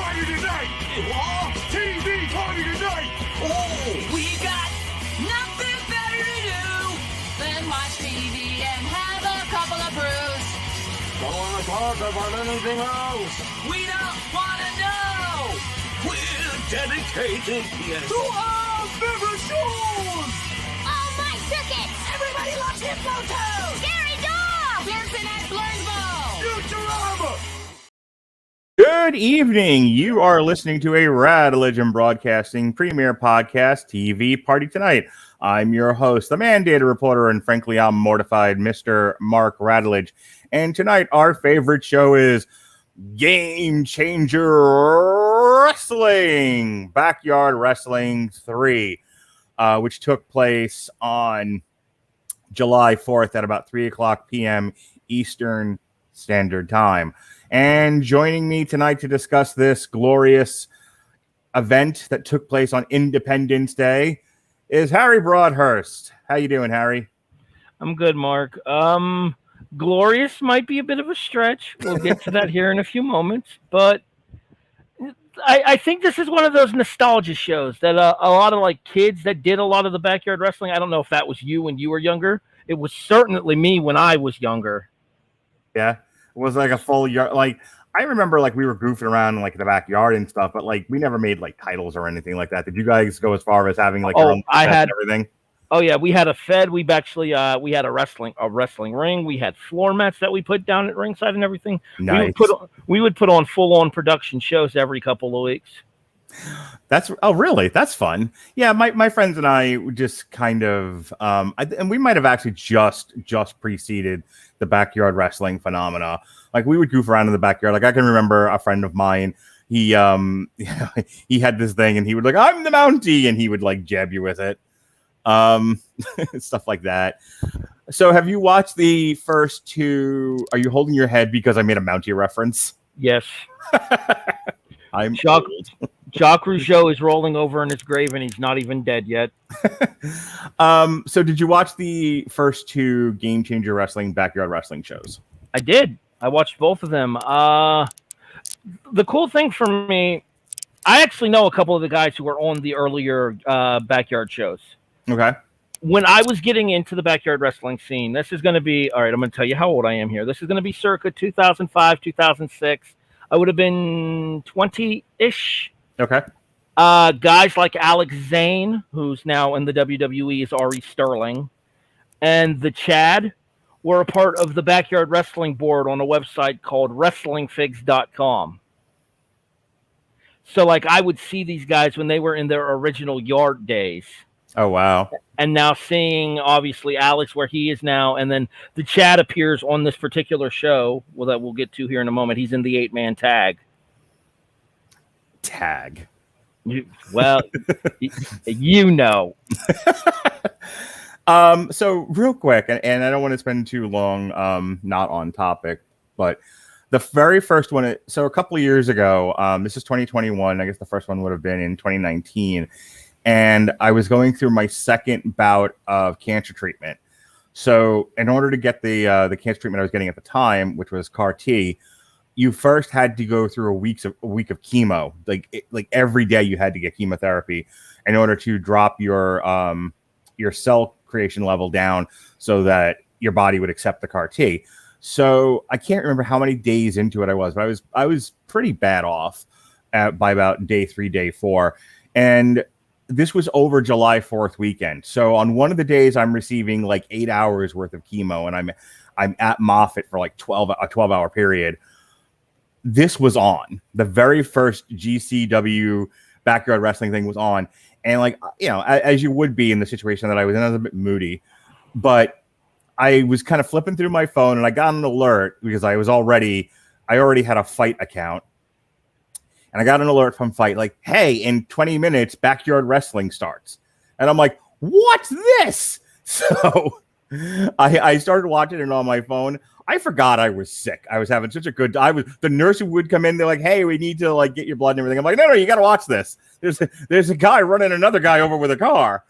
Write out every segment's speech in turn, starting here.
party tonight! What? TV party tonight! Oh, we got nothing better to do than watch TV and have a couple of brews. Don't want to talk about anything else! We don't want to know! We're dedicated here to our favorite shows! Oh, my circuit! Everybody loves Hippo Scary dog! Dancing at Blurnsville! Futurama! Good evening. You are listening to a Radulich and Broadcasting Premier Podcast TV Party Tonight. I'm your host, the mandated reporter, and frankly, I'm mortified, Mr. Mark Radulich. And tonight, our favorite show is Game Changer Wrestling, Backyard Wrestling 3, which took place on July 4th at about 3 o'clock p.m. Eastern Standard Time. And joining me tonight to discuss this glorious event that took place on Independence Day is Harry Broadhurst. How you doing, Harry? I'm good, Mark. Glorious might be a bit of a stretch. We'll get to that here in a few moments. But I think this is one of those nostalgia shows that a lot of like kids that did a lot of the backyard wrestling. I don't know if that was you when you were younger. It was certainly me when I was younger. Yeah. Was like a full yard. Like I remember, like we were goofing around in like the backyard and stuff, but like we never made like titles or anything like that. Did you guys go as far as having like your own and everything? Oh yeah, we had a fed. We've actually we had a wrestling ring. We had floor mats that we put down at ringside and everything. Nice. We would put on full on production shows every couple of weeks. Really? That's fun. Yeah, my friends and I just kind of and we might have actually just preceded the backyard wrestling phenomena. Like we would goof around in the backyard. Like I can remember a friend of mine, he he had this thing and he would like, I'm the Mountie, and he would like jab you with it. Stuff like that. So have you watched the first two? Are you holding your head because I made a Mountie reference? Yes. I'm Jacques Rougeau is rolling over in his grave and he's not even dead yet. So did you watch the first two Game Changer Wrestling backyard wrestling shows? I did. I watched both of them. The cool thing for me, I actually know a couple of the guys who were on the earlier backyard shows. Okay. When I was getting into the backyard wrestling scene, this is going to be, all right, I'm going to tell you how old I am here. This is going to be circa 2005, 2006. I would have been 20-ish. Okay. Guys like Alex Zane, who's now in the WWE, is Ari Sterling, and the Chad were a part of the backyard wrestling board on a website called WrestlingFigs.com. So, like, I would see these guys when they were in their original yard days. Oh, wow. And now seeing, obviously, Alex where he is now, and then the Chad appears on this particular show, well, that we'll get to here in a moment. He's in the 8-man tag. Well, you know. So real quick, and I don't want to spend too long not on topic, but the very first one, so a couple of years ago, this is 2021, I guess the first one would have been in 2019, and I was going through my second bout of cancer treatment. So in order to get the cancer treatment I was getting at the time, which was CAR-T, you first had to go through a week of chemo. Like every day you had to get chemotherapy in order to drop your cell creation level down so that your body would accept the CAR-T. So I can't remember how many days into it I was, but I was pretty bad off by about day 3, day 4. And this was over July 4th weekend. So on one of the days I'm receiving like 8 hours worth of chemo, and I'm at Moffitt for like a 12-hour period. This was on. The very first GCW Backyard Wrestling thing was on. And like, you know, as you would be in the situation that I was in, I was a bit moody. But I was kind of flipping through my phone and I got an alert because I already had a Fight account. And I got an alert from Fight like, hey, in 20 minutes, Backyard Wrestling starts. And I'm like, what's this? So I started watching it on my phone. I forgot I was sick. I was having such a good the nurse would come in, they're like, hey, we need to like get your blood and everything. I'm like, no, you gotta watch this. There's a guy running another guy over with a car.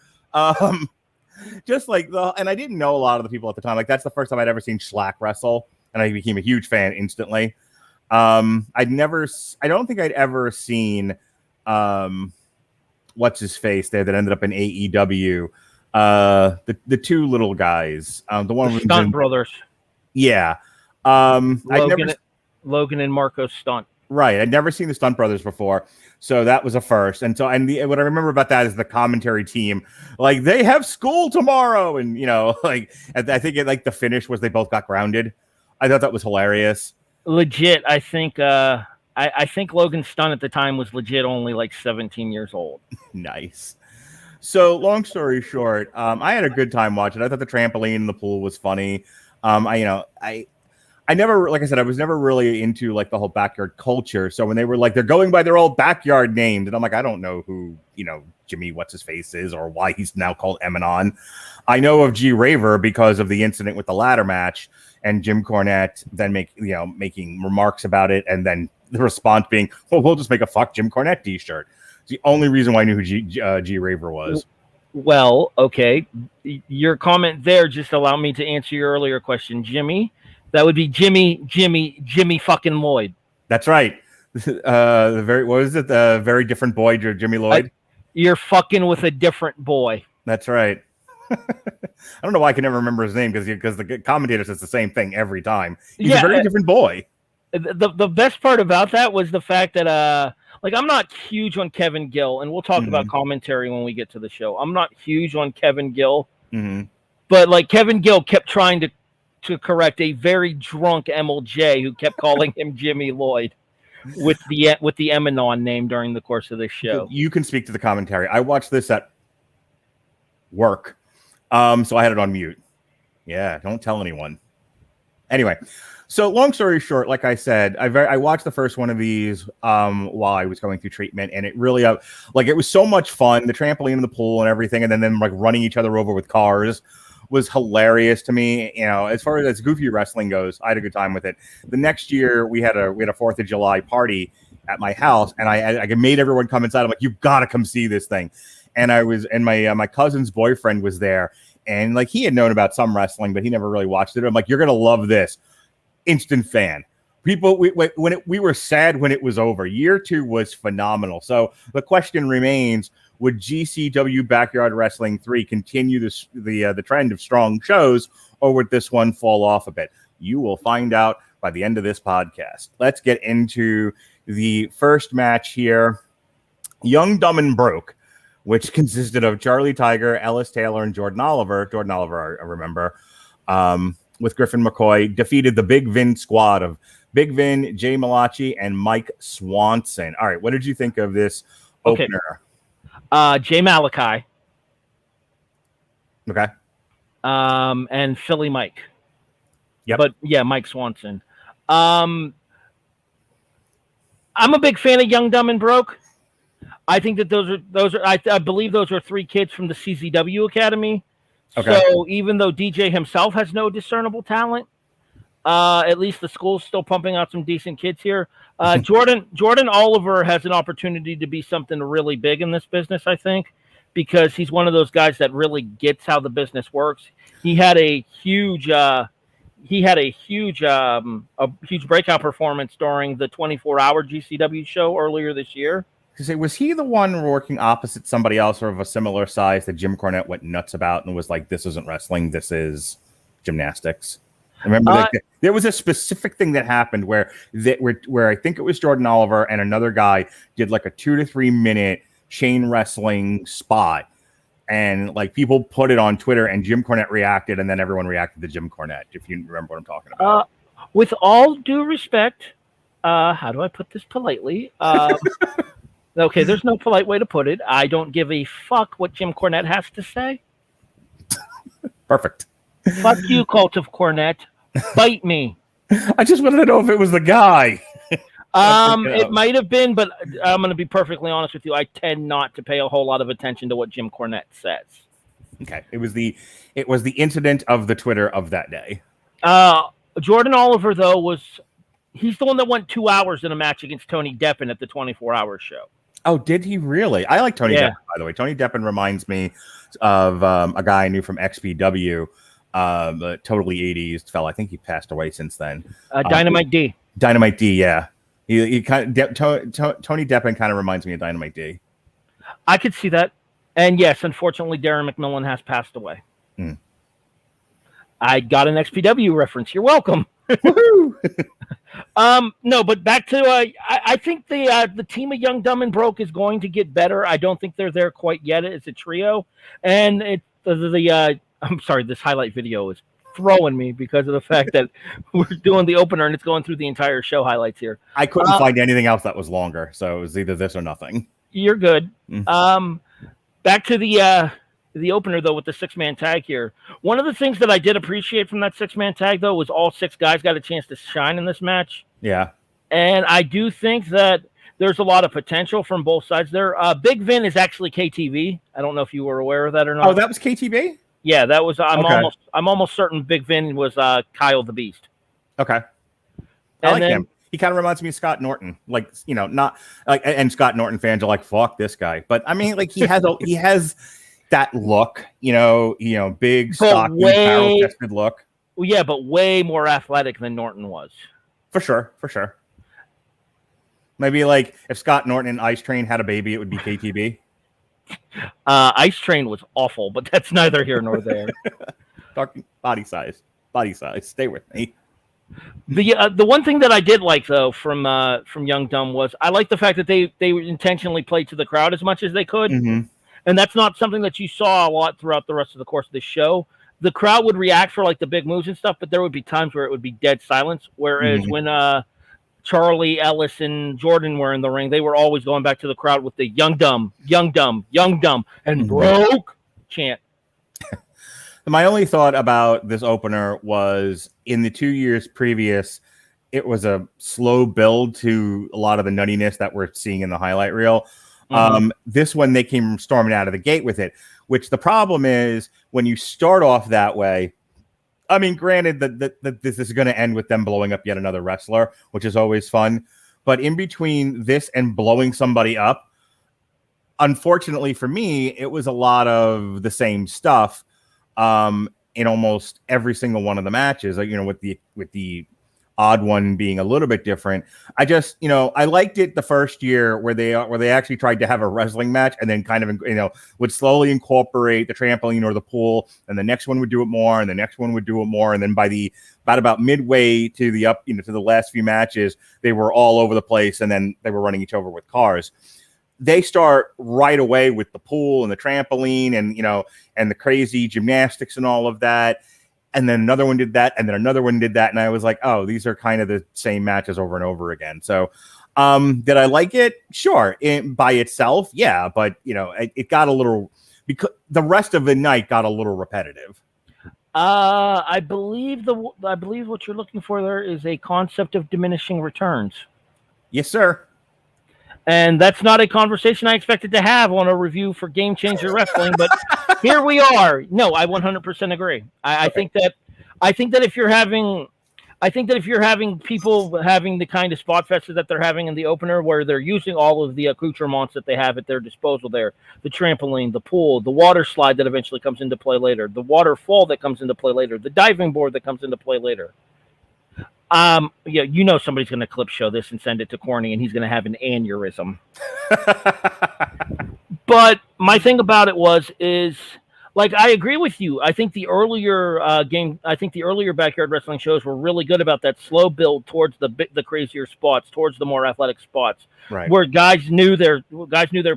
Just like and I didn't know a lot of the people at the time. Like that's the first time I'd ever seen Schlack wrestle, and I became a huge fan instantly. I don't think I'd ever seen, what's his face there that ended up in AEW. The two little guys, the one The Stunt Brothers. Yeah. Logan and Marco Stunt. Right. I'd never seen the Stunt Brothers before. So that was a first. And so, what I remember about that is the commentary team, like, they have school tomorrow. And, like, I think the finish was they both got grounded. I thought that was hilarious. Legit. I think, I think Logan Stunt at the time was legit only like 17 years old. Nice. So long story short, I had a good time watching. I thought the trampoline in the pool was funny. I never, like I said, I was never really into like the whole backyard culture. So when they were like, they're going by their old backyard names, and I'm like, I don't know who, Jimmy what's his face is, or why he's now called Emanon. I know of G Raver because of the incident with the ladder match, and Jim Cornette then making remarks about it, and then the response being, well, we'll just make a fuck Jim Cornette t-shirt. It's the only reason why I knew who G Raver was. Well, okay. Your comment there just allowed me to answer your earlier question, Jimmy. That would be Jimmy fucking Lloyd. That's right. The very different boy, Jimmy Lloyd. You're fucking with a different boy. That's right. I don't know why I can never remember his name because the commentator says the same thing every time. He's a very different boy. The best part about that was the fact that I'm not huge on Kevin Gill, and we'll talk about commentary when we get to the show. I'm not huge on Kevin Gill, but like Kevin Gill kept trying to correct a very drunk MLJ who kept calling him Jimmy Lloyd with the Emanon name during the course of this show. You can speak to the commentary. I watched this at work, so I had it on mute. Yeah, don't tell anyone. Anyway, so long story short, like I said, I watched the first one of these while I was going through treatment, and it really it was so much fun. The trampoline in the pool and everything, and then them like running each other over with cars was hilarious to me. As far as goofy wrestling goes, I had a good time with it. The next year we had a 4th of July party at my house, and I made everyone come inside. I'm like, you've got to come see this thing. And my cousin's boyfriend was there, and like he had known about some wrestling, but he never really watched it. I'm like, you're gonna love this. Instant fan. People, we were sad when it was over. Year 2 was phenomenal. So the question remains: would GCW Backyard Wrestling 3 continue the trend of strong shows, or would this one fall off a bit? You will find out by the end of this podcast. Let's get into the first match here. Young, Dumb, and Broke, which consisted of Charlie Tiger, Ellis Taylor, and Jordan Oliver. Jordan Oliver, I remember, with Griffin McCoy, defeated the Big Vin squad of Big Vin, Jay Malachi, and Mike Swanson. All right, what did you think of this opener? Jay Malachi. Okay. And Philly Mike. Yep. But yeah, Mike Swanson. I'm a big fan of Young, Dumb, and Broke. I think that those are I believe those are 3 kids from the CZW Academy. Okay. So even though DJ himself has no discernible talent, at least the school's still pumping out some decent kids here. Jordan Oliver has an opportunity to be something really big in this business, I think, because he's one of those guys that really gets how the business works. He had a huge breakout performance during the 24-hour GCW show earlier this year. Was he the one working opposite somebody else or of a similar size that Jim Cornette went nuts about and was like, this isn't wrestling, this is gymnastics? I remember there was a specific thing that happened where I think it was Jordan Oliver and another guy did like a 2 to 3 minute chain wrestling spot, and like people put it on Twitter, and Jim Cornette reacted, and then everyone reacted to Jim Cornette. If you remember what I'm talking about. With all due respect, how do I put this politely? Okay, there's no polite way to put it. I don't give a fuck what Jim Cornette has to say. Perfect. Fuck you, Cult of Cornette. Bite me. I just wanted to know if it was the guy. It might have been, but I'm going to be perfectly honest with you. I tend not to pay a whole lot of attention to what Jim Cornette says. Okay, it was the incident of the Twitter of that day. Jordan Oliver, though, he's the one that went 2 hours in a match against Tony Deppen at the 24-hour show. Oh, did he really? I like Tony Deppen, by the way. Tony Deppen reminds me of a guy I knew from XPW, totally 80s fella. I think he passed away since then. Dynamite D. Dynamite D, yeah. He kind of Tony Deppen kind of reminds me of Dynamite D. I could see that. And yes, unfortunately, Darren McMillan has passed away. I got an XPW reference. You're welcome. No, but back to I think the team of Young, Dumb, and Broke is going to get better. I don't think they're there quite yet as a trio, and I'm sorry, this highlight video is throwing me because of the fact that we're doing the opener and it's going through the entire show highlights here. I couldn't find anything else that was longer, so it was either this or nothing. You're good. Back to the opener, though, with the 6-man tag here. One of the things that I did appreciate from that 6-man tag, though, was all 6 guys got a chance to shine in this match. Yeah. And I do think that there's a lot of potential from both sides there. Big Vin is actually KTV. I don't know if you were aware of that or not. Oh, that was KTV? Yeah, that was. I'm almost certain Big Vin was Kyle the Beast. Okay. I like him. He kind of reminds me of Scott Norton, like, not like, and Scott Norton fans are like, "Fuck this guy," but I mean, like, he has that look, big, stocky, barrel-chested look. Well, yeah, but way more athletic than Norton was. For sure. Maybe like if Scott Norton and Ice Train had a baby, it would be KTB. Ice Train was awful, but that's neither here nor there. Talking body size. Stay with me. The one thing that I did like, though, from Young Dumb was I like the fact that they intentionally played to the crowd as much as they could. Mm-hmm. And that's not something that you saw a lot throughout the rest of the course of the show. The crowd would react for like the big moves and stuff, but there would be times where it would be dead silence. Whereas when Charlie, Ellis, and Jordan were in the ring, they were always going back to the crowd with the Young Dumb, and Broke chant. My only thought about this opener was in the 2 years previous, it was a slow build to a lot of the nuttiness that we're seeing in the highlight reel. This one, they came storming out of the gate with it, which the problem is when you start off that way. I mean, granted that this is going to end with them blowing up yet another wrestler, which is always fun. But in between this and blowing somebody up, unfortunately for me, it was a lot of the same stuff in almost every single one of the matches. Like, with the odd one being a little bit different. I just, I liked it the first year where they actually tried to have a wrestling match and then kind of, would slowly incorporate the trampoline or the pool, and the next one would do it more, and the next one would do it more, and then by about midway to the to the last few matches, they were all over the place, and then they were running each other with cars. They start right away with the pool and the trampoline and the crazy gymnastics and all of that. And then another one did that, and then another one did that, and I was like, "Oh, these are kind of the same matches over and over again." So, did I like it? Sure, by itself, yeah, but it got a little, because the rest of the night got a little repetitive. I believe what you're looking for there is a concept of diminishing returns. Yes, sir. And that's not a conversation I expected to have on a review for Game Changer Wrestling, but here we are. No, I 100% agree. I think that if you're having people having the kind of spot fests that they're having in the opener, where they're using all of the accoutrements that they have at their disposal there, the trampoline, the pool, the water slide that eventually comes into play later, the waterfall that comes into play later, the diving board that comes into play later. Somebody's going to clip show this and send it to Corny, and he's going to have an aneurysm. But my thing about it is like, I agree with you. I think the earlier Backyard Wrestling shows were really good about that slow build towards the crazier spots, towards the more athletic spots, right, where guys knew their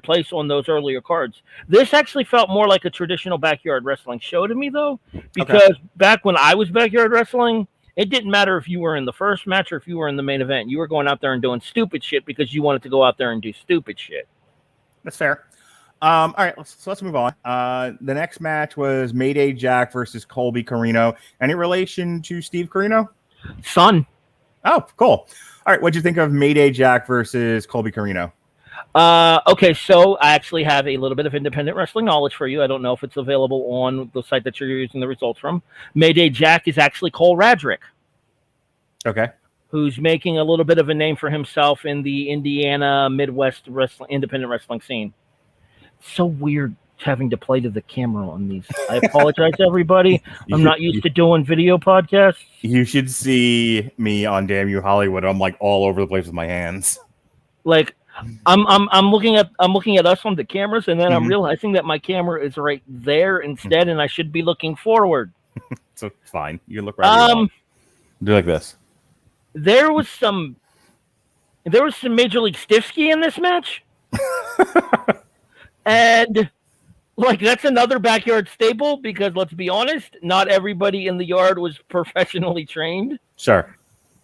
place on those earlier cards. This actually felt more like a traditional Backyard Wrestling show to me, though, because back when I was Backyard Wrestling, it didn't matter if you were in the first match or if you were in the main event. You were going out there and doing stupid shit because you wanted to go out there and do stupid shit. That's fair. All right, let's move on. The next match was Mayday Jack versus Colby Carino. Any relation to Steve Carino? Son. Oh, cool. All right, what'd you think of Mayday Jack versus Colby Carino? Okay, so I actually have a little bit of independent wrestling knowledge for you. I don't know if it's available on the site that you're using the results from. Mayday Jack is actually Cole Radrick. Okay. Who's making a little bit of a name for himself in the Indiana Midwest independent wrestling scene. So weird having to play to the camera on these. I apologize, everybody. I'm not used to doing video podcasts. You should see me on Damn You Hollywood. I'm like all over the place with my hands. Like, I'm looking at us on the cameras, and then I'm realizing that my camera is right there instead, and I should be looking forward. So it's fine. You look right. Do like this. There was some Major League Stiffsky in this match. And like, that's another backyard staple, because let's be honest, not everybody in the yard was professionally trained. Sure.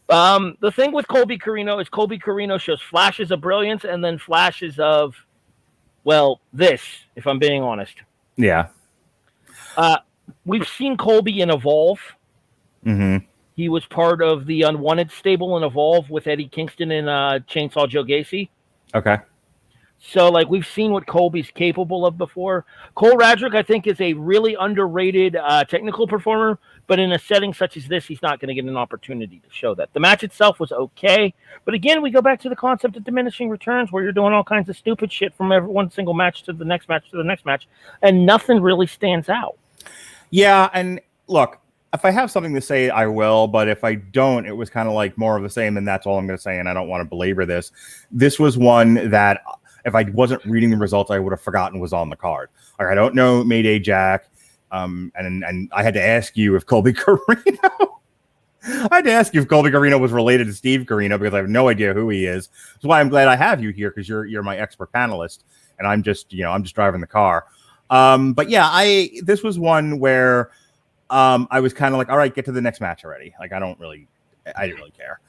The thing with Colby Corino is Colby Corino shows flashes of brilliance and then flashes of, well, this, if I'm being honest. Yeah. We've seen Colby in Evolve. Mm-hmm. He was part of the Unwanted stable in Evolve with Eddie Kingston and Chainsaw Joe Gacy. Okay. So, like, we've seen what Colby's capable of before. Cole Radrick, I think, is a really underrated technical performer, but in a setting such as this, he's not going to get an opportunity to show that. The match itself was okay, but again, we go back to the concept of diminishing returns, where you're doing all kinds of stupid shit from one single match to the next match to the next match, and nothing really stands out. Yeah, and look, if I have something to say, I will, but if I don't, it was kind of like more of the same, and that's all I'm going to say, and I don't want to belabor this. This was one that, if I wasn't reading the results, I would have forgotten was on the card. Like, I don't know Mayday Jack, and I had to ask you if Colby Corino. I had to ask you if Colby Corino was related to Steve Corino, because I have no idea who he is. That's why I'm glad I have you here, because you're my expert panelist, and I'm just driving the car. But yeah, this was one where I was kind of like, all right, get to the next match already. Like, I didn't really care.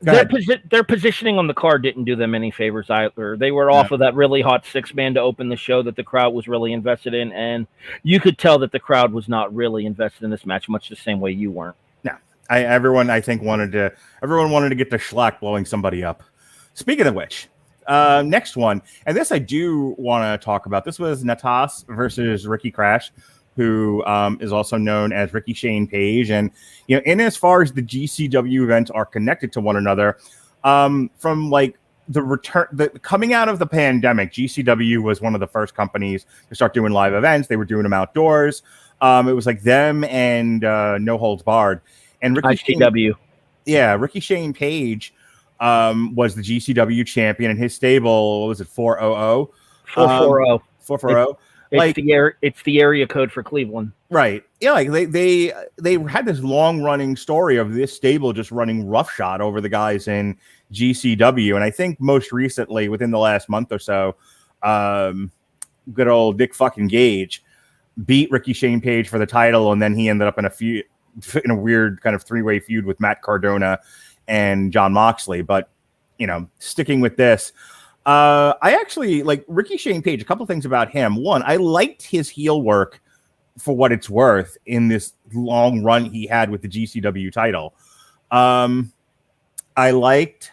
Their positioning on the card didn't do them any favors either. They were off of that really hot 6-man to open the show that the crowd was really invested in, and you could tell that the crowd was not really invested in this match, much the same way you weren't. No, everyone wanted to get the Schlack blowing somebody up. Speaking of which, next one, and this I do want to talk about. This was Natas versus Ricky Crash, who is also known as Ricky Shane Page. And, in as far as the GCW events are connected to one another, from like the coming out of the pandemic, GCW was one of the first companies to start doing live events. They were doing them outdoors. It was like them and No Holds Barred. And GCW. Ricky Shane Page was the GCW champion, and his stable, what was it, 400? 440. 440. It's the area code for Cleveland. Right. Yeah, like they had this long running story of this stable just running roughshod over the guys in GCW. And I think most recently, within the last month or so, good old Dick fucking Gage beat Ricky Shane Page for the title, and then he ended up in a weird kind of 3-way feud with Matt Cardona and John Moxley. But sticking with this, I actually like Ricky Shane Page. A couple things about him. One, I liked his heel work for what it's worth in this long run he had with the GCW title. I liked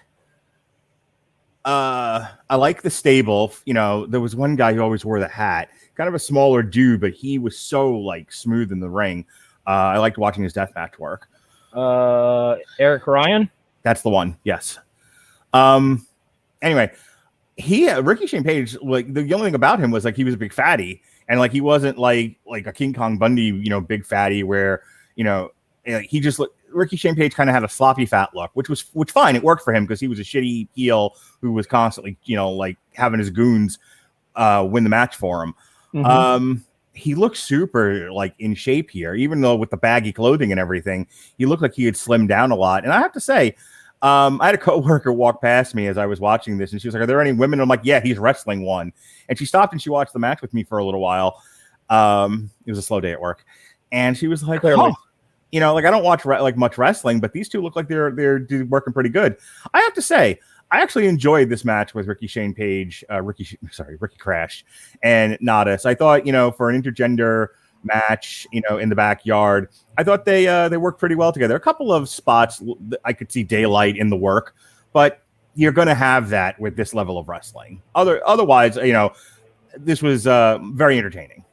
the stable. There was one guy who always wore the hat, kind of a smaller dude, but he was so like smooth in the ring. I liked watching his deathmatch work. Eric Ryan. That's the one. Yes. Anyway. Ricky Shane Page, like, the only thing about him was like he was a big fatty, and like he wasn't like a King Kong Bundy, big fatty where he just Ricky Shane Page kind of had a sloppy fat look, which fine. It worked for him because he was a shitty heel who was constantly like having his goons win the match for him. Mm-hmm. He looked super like in shape here, even though with the baggy clothing and everything, he looked like he had slimmed down a lot. And I have to say, I had a coworker walk past me as I was watching this, and she was like, "Are there any women?" I'm like, "Yeah, he's wrestling one." And she stopped and she watched the match with me for a little while. It was a slow day at work, and she was like, "Oh, like I don't watch much wrestling, but these two look like they're working pretty good." I have to say, I actually enjoyed this match with Ricky Shane Page, Ricky Crash, and Nadas. I thought, for an intergender match, in the backyard, I thought they worked pretty well together. A couple of spots I could see daylight in the work, but you're going to have that with this level of wrestling. Otherwise, this was very entertaining.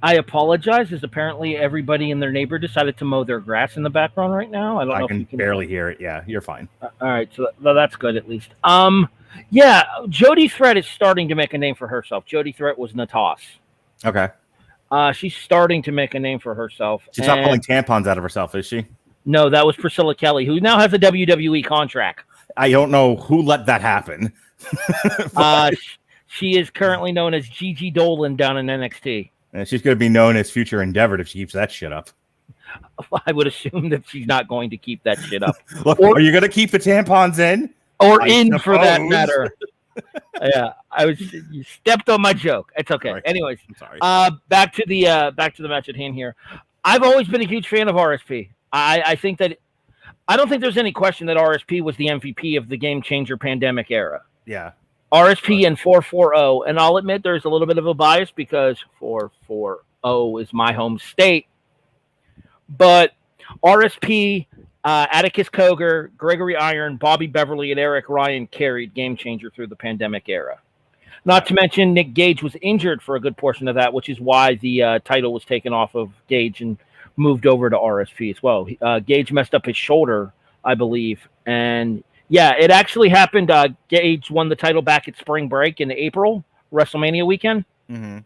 I apologize, as apparently everybody and their neighbor decided to mow their grass in the background right now. I don't know if you can barely hear it. Yeah, you're fine. All right, so that's good at least. Yeah, Jody Threat is starting to make a name for herself. Jody Threat was Natas. Okay. She's starting to make a name for herself. She's not pulling tampons out of herself, is she? No, that was Priscilla Kelly, who now has a WWE contract. I don't know who let that happen. She is currently known as Gigi Dolan down in NXT. And she's going to be known as Future Endeavored if she keeps that shit up. I would assume that she's not going to keep that shit up. Look, are you going to keep the tampons in? Or for that matter. Yeah, you stepped on my joke. It's okay. Sorry. Anyways, I'm sorry. Back to the match at hand here. I've always been a huge fan of RSP. I think that I don't think there's any question that RSP was the MVP of the Game Changer pandemic era. Yeah. RSP and 440, and I'll admit there's a little bit of a bias because 440 is my home state. But RSP, Atticus Cogar, Gregory Iron, Bobby Beverly, and Eric Ryan carried Game Changer through the pandemic era. Not to mention Nick Gage was injured for a good portion of that, which is why the title was taken off of Gage and moved over to RSP as well. Gage messed up his shoulder, I believe. And yeah, it actually happened. Gage won the title back at spring break in April, WrestleMania weekend. Mm-hmm.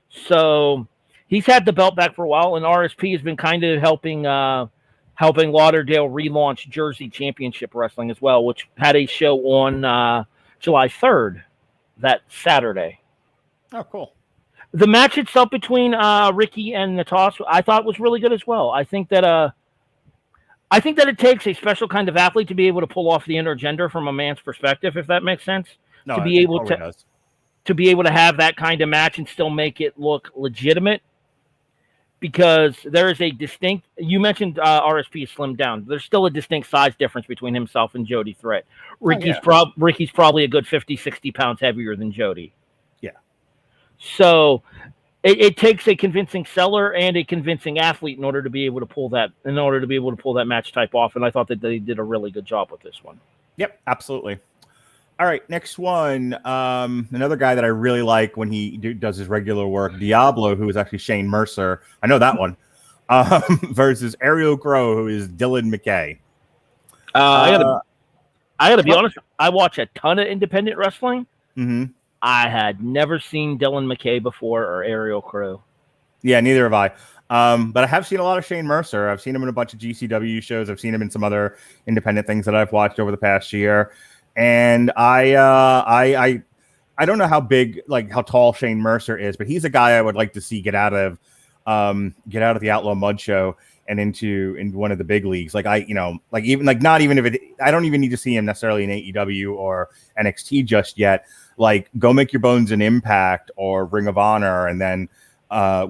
So he's had the belt back for a while, and RSP has been kind of helping Lauderdale relaunch Jersey Championship Wrestling as well, which had a show on July 3rd, that Saturday. Oh, cool. The match itself between Ricky and Natas, I thought was really good as well. I think that it takes a special kind of athlete to be able to pull off the intergender from a man's perspective, if that makes sense. No, to be able to have that kind of match and still make it look legitimate. Because there is a distinct, you mentioned RSP slimmed down. There's still a distinct size difference between himself and Jody Threat. Ricky's probably a good 50, 60 pounds heavier than Jody. Yeah. So it takes a convincing seller and a convincing athlete in order to be able to pull that match type off. And I thought that they did a really good job with this one. Yep, absolutely. All right, next one. Another guy that I really like when he does his regular work, Diablo, who is actually Shane Mercer. I know that one. Versus Ariel Crow, who is Dylan McKay. I gotta be honest. I watch a ton of independent wrestling. Mm-hmm. I had never seen Dylan McKay before or Ariel Crow. Yeah, neither have I. But I have seen a lot of Shane Mercer. I've seen him in a bunch of GCW shows. I've seen him in some other independent things that I've watched over the past year. And I don't know how big, like how tall Shane Mercer is, but he's a guy I would like to see get out of the Outlaw Mud Show and into one of the big leagues. I don't even need to see him necessarily in AEW or NXT just yet. Like, go make your bones in Impact or Ring of Honor, and then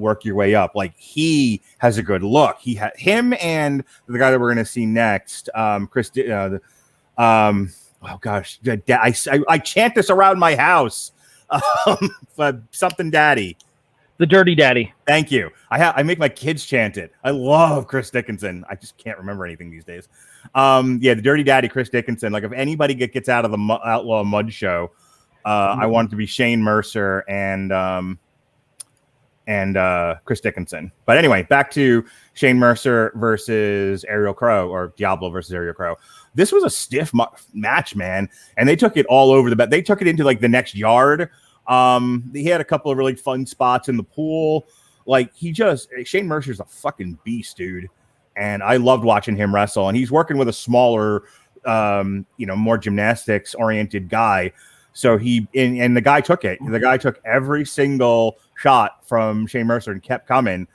work your way up. Like, he has a good look. Him and the guy that we're going to see next, Chris. Oh gosh, I chant this around my house. Something Daddy. The Dirty Daddy. Thank you. I make my kids chant it. I love Chris Dickinson. I just can't remember anything these days. The Dirty Daddy, Chris Dickinson. Like, if anybody gets out of the Outlaw Mud Show, I want it to be Shane Mercer and Chris Dickinson. But anyway, back to Shane Mercer versus Ariel Crow, or Diablo versus Ariel Crow. This was a stiff match, man, and they took it all over the bed. They took it into like the next yard. He had a couple of really fun spots in the pool. Like, Shane Mercer's a fucking beast, dude, and I loved watching him wrestle. And he's working with a smaller, more gymnastics oriented guy. So and the guy took it. The guy took every single shot from Shane Mercer and kept coming.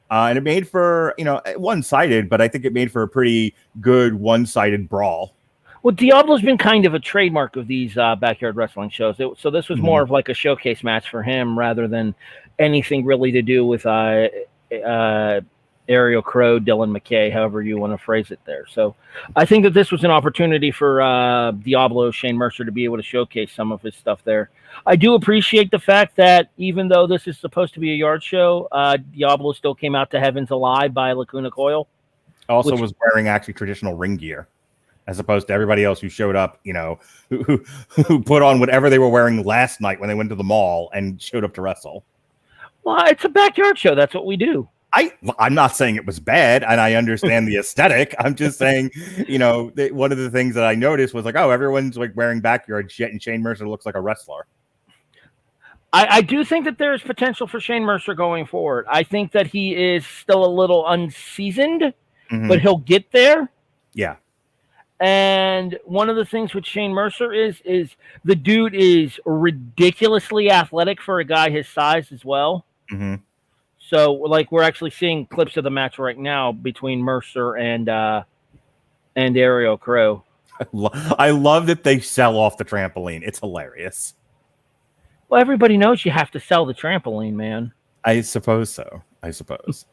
And it made for, one-sided, but I think it made for a pretty good one-sided brawl. Well, Diablo's been kind of a trademark of these backyard wrestling shows. So this was more of like a showcase match for him rather than anything really to do with Ariel Crow, Dylan McKay, however you want to phrase it there. So I think that this was an opportunity for Diablo, Shane Mercer, to be able to showcase some of his stuff there. I do appreciate the fact that even though this is supposed to be a yard show, Diablo still came out to Heavens Alive by Lacuna Coil. Also was wearing actually traditional ring gear, as opposed to everybody else who showed up, who put on whatever they were wearing last night when they went to the mall and showed up to wrestle. Well, it's a backyard show. That's what we do. I'm not saying it was bad, and I understand the aesthetic. I'm just saying, one of the things that I noticed was like, oh, everyone's like wearing backyard shit, and Shane Mercer looks like a wrestler. I do think that there's potential for Shane Mercer going forward. I think that he is still a little unseasoned, but he'll get there. Yeah. And one of the things with Shane Mercer is the dude is ridiculously athletic for a guy his size as well. Mm-hmm. So, like, we're actually seeing clips of the match right now between Mercer and Ariel Crow. I love that they sell off the trampoline. It's hilarious. Well, everybody knows you have to sell the trampoline, man. I suppose so. Anything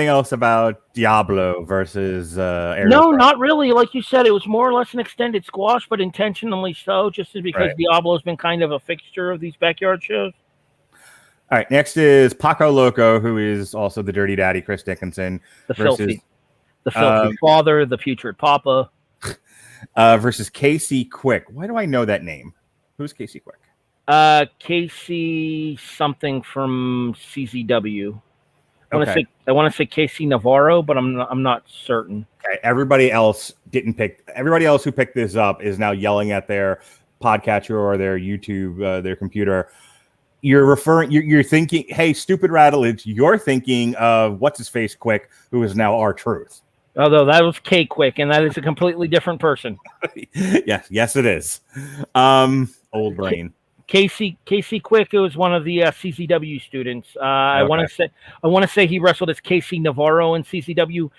else about Diablo versus Ariel? No, not really. Like you said, it was more or less an extended squash, but intentionally so, just because Diablo's been kind of a fixture of these backyard shows. All right, next is Paco Loco, who is also the Dirty Daddy, Chris Dickinson. The filthy father, the putrid papa. Versus Casey Quick. Why do I know that name? Who's Casey Quick? Casey something from CZW. I want to say Casey Navarro, but I'm not certain. Okay, everybody else who picked this up is now yelling at their podcatcher or their YouTube, their computer. You're thinking, hey, stupid Radulich, you're thinking of what's his face Quick, who is now R-Truth. Although that was K Quick, and that is a completely different person. yes, it is. Old brain. Casey Quick was one of the CZW students. I want to say he wrestled as Casey Navarro in CZW,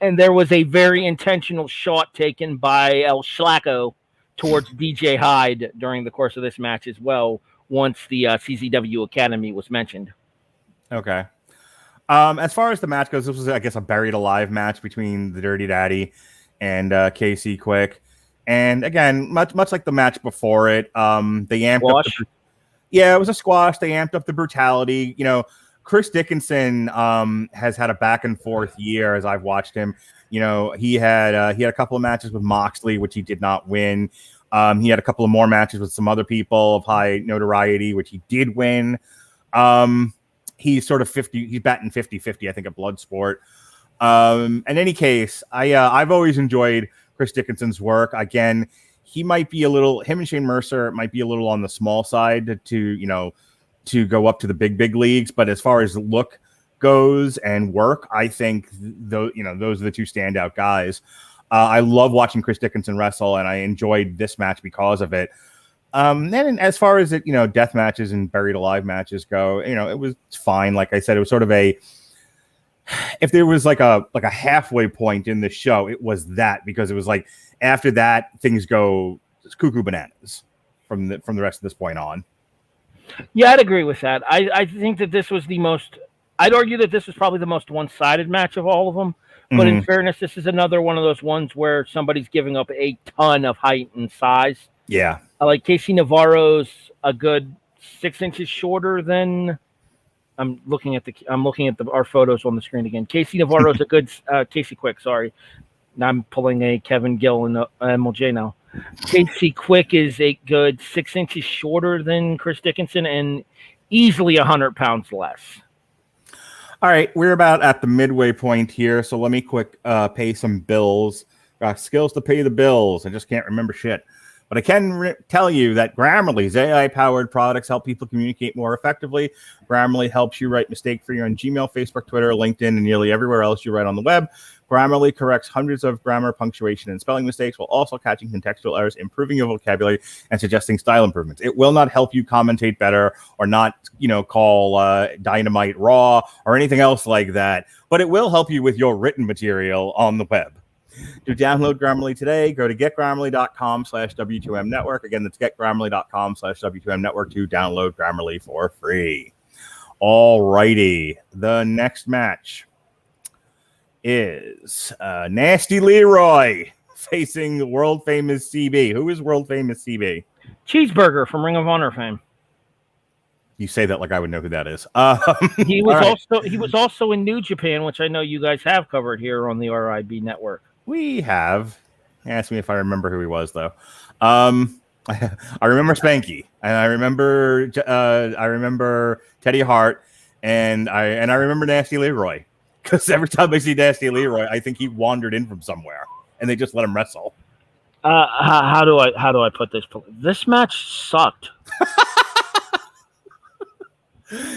and there was a very intentional shot taken by El Schlacko towards DJ Hyde during the course of this match as well. Once the CZW Academy was mentioned. Okay. As far as the match goes, this was, I guess, a buried alive match between the Dirty Daddy and Casey Quick. And again, much like the match before it, they amped up. It was a squash. They amped up the brutality. Chris Dickinson has had a back and forth year as I've watched him. He had a couple of matches with Moxley, which he did not win. He had a couple of more matches with some other people of high notoriety, which he did win. He's sort of 50. He's batting 50-50, I think, at Bloodsport. In any case, I've always enjoyed Chris Dickinson's work. Again, him and Shane Mercer might be a little on the small side to go up to the big leagues. But as far as look goes and work, I think those are the two standout guys. I love watching Chris Dickinson wrestle, and I enjoyed this match because of it. Then as far as death matches and buried alive matches go, it was fine. Like I said, it was sort of if there was like a halfway point in the show, it was that, because it was like after that things go cuckoo bananas from the rest of this point on. Yeah, I'd agree with that. I think that this was I'd argue that this was probably the most one-sided match of all of them. But in fairness, this is another one of those ones where somebody's giving up a ton of height and size. Yeah. Like Casey Navarro's a good 6 inches shorter than. I'm looking at our photos on the screen again. Casey Navarro's a good Casey Quick. Sorry, now I'm pulling a Kevin Gill and MLJ now. Casey Quick is a good 6 inches shorter than Chris Dickinson and easily 100 pounds less. All right, we're about at the midway point here, so let me quick pay some bills. Got skills to pay the bills. I just can't remember shit. But I can tell you that Grammarly's AI-powered products help people communicate more effectively. Grammarly helps you write mistake-free on Gmail, Facebook, Twitter, LinkedIn, and nearly everywhere else you write on the web. Grammarly corrects hundreds of grammar, punctuation, and spelling mistakes while also catching contextual errors, improving your vocabulary, and suggesting style improvements. It will not help you commentate better or not, call Dynamite raw or anything else like that, but it will help you with your written material on the web. To download Grammarly today, go to getgrammarly.com/W2M network. Again, that's getgrammarly.com/W2M network to download Grammarly for free. All righty. The next match is Nasty Leroy facing world famous CB. Who is world famous CB? Cheeseburger from Ring of Honor fame. You say that like I would know who that is. He was also in New Japan, which I know you guys have covered here on the RIB network. We have. Ask me if I remember who he was, though. I remember Spanky, and I remember Teddy Hart, And I remember Nasty Leroy because every time I see Nasty Leroy, I think he wandered in from somewhere and they just let him wrestle. How do I put this? This match sucked.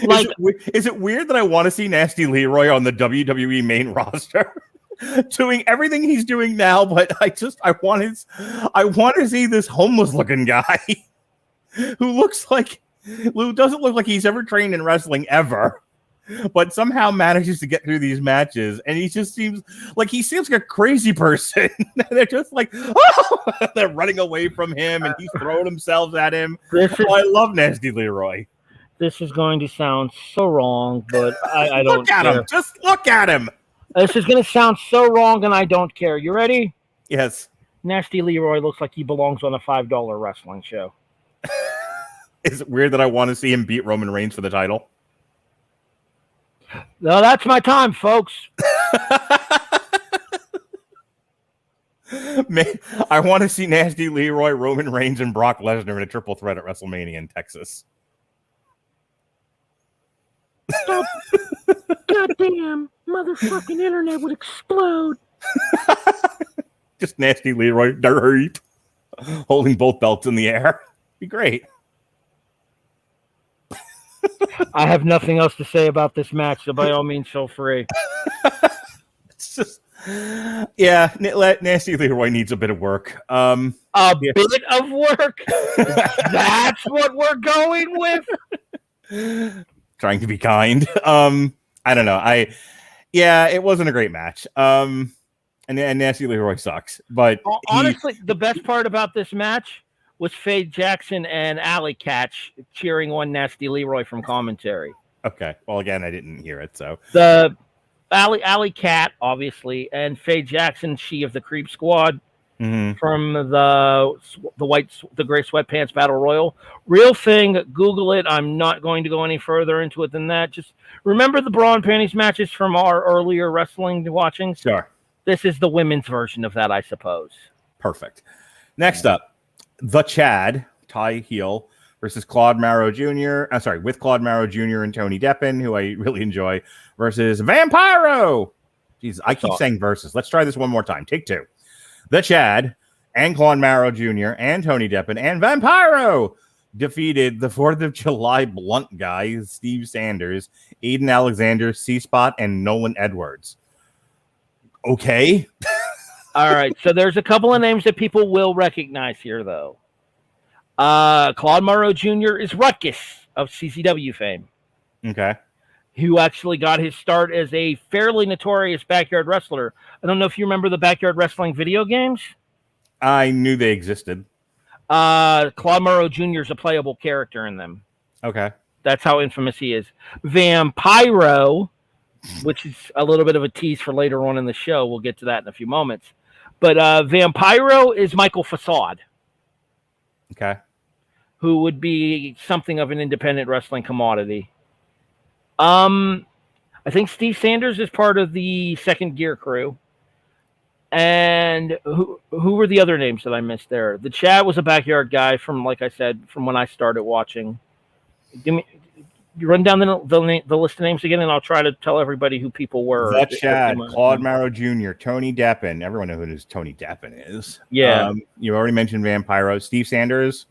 Like, is it weird that I want to see Nasty Leroy on the WWE main roster, doing everything he's doing now? But I want to see this homeless looking guy who doesn't look like he's ever trained in wrestling ever, but somehow manages to get through these matches, and he just seems like a crazy person. They're just like, oh, they're running away from him, and he's throwing himself at him. I love Nasty Leroy. This is going to sound so wrong, but I don't look at care. him. Just look at him. This is going to sound so wrong, and I don't care. You ready? Yes. Nasty Leroy looks like he belongs on a $5 wrestling show. Is it weird that I want to see him beat Roman Reigns for the title? No, that's my time, folks. Man, I want to see Nasty Leroy, Roman Reigns, and Brock Lesnar in a triple threat at WrestleMania in Texas. Goddamn motherfucking internet would explode. Just Nasty Leroy, dirt, holding both belts in the air. Be great. I have nothing else to say about this match, so by all means, feel free. It's just, yeah, Nasty Leroy needs a bit of work. Bit of work? That's what we're going with? Trying to be kind. I don't know. It wasn't a great match. And Nasty Leroy sucks. But honestly, the best part about this match was Faye Jackson and Alley Catch cheering on Nasty Leroy from commentary. Okay. Well, again, I didn't hear it, so the Alley Cat, obviously, and Faye Jackson, she of the Creep Squad, from the Gray Sweatpants Battle Royal. Real thing. Google it. I'm not going to go any further into it than that. Just remember the bra and panties matches from our earlier wrestling watching. Sure. This is the women's version of that, I suppose. Perfect. Next up, the Chad, Ty Heel versus Claude Marrow Jr. With Claude Marrow Jr. and Tony Deppen, who I really enjoy, versus Vampiro. Jeez, I keep saying versus. Let's try this one more time. Take two. The Chad and Claude Marrow Jr. and Tony Deppen and Vampiro defeated the 4th of July blunt guy, Steve Sanders, Aiden Alexander, C-Spot, and Nolan Edwards. Okay. All right, so there's a couple of names that people will recognize here, though. Claude Morrow Jr. is Ruckus of CCW fame. Okay. Who actually got his start as a fairly notorious backyard wrestler. I don't know if you remember the backyard wrestling video games. I knew they existed. Claude Morrow Jr. is a playable character in them. Okay. That's how infamous he is. Vampiro, which is a little bit of a tease for later on in the show. We'll get to that in a few moments. But Vampiro is Michael Facade. Okay. Who would be something of an independent wrestling commodity. I think Steve Sanders is part of the Second Gear crew. And who were the other names that I missed there? The Chad was a backyard guy from, like I said, from when I started watching. You run down the list of names again, and I'll try to tell everybody who people were. The Chad, Claude Marrow Jr., Tony Deppen. Everyone knows who Tony Deppen is. Yeah. You already mentioned Vampiro. Steve Sanders.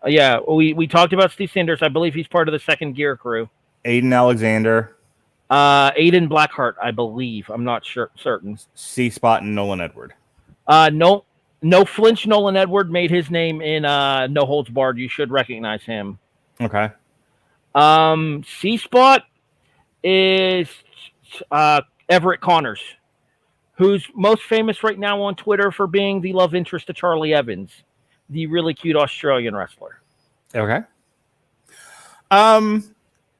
Yeah, we talked about Steve Sanders. I believe he's part of the Second Gear crew. Aiden Alexander. Aiden Blackheart, I believe. I'm not certain. C-Spot and Nolan Edward. No flinch. Nolan Edward made his name in No Holds Barred. You should recognize him. Okay. C-Spot is Everett Connors, who's most famous right now on Twitter for being the love interest to Charlie Evans, the really cute Australian wrestler. Okay.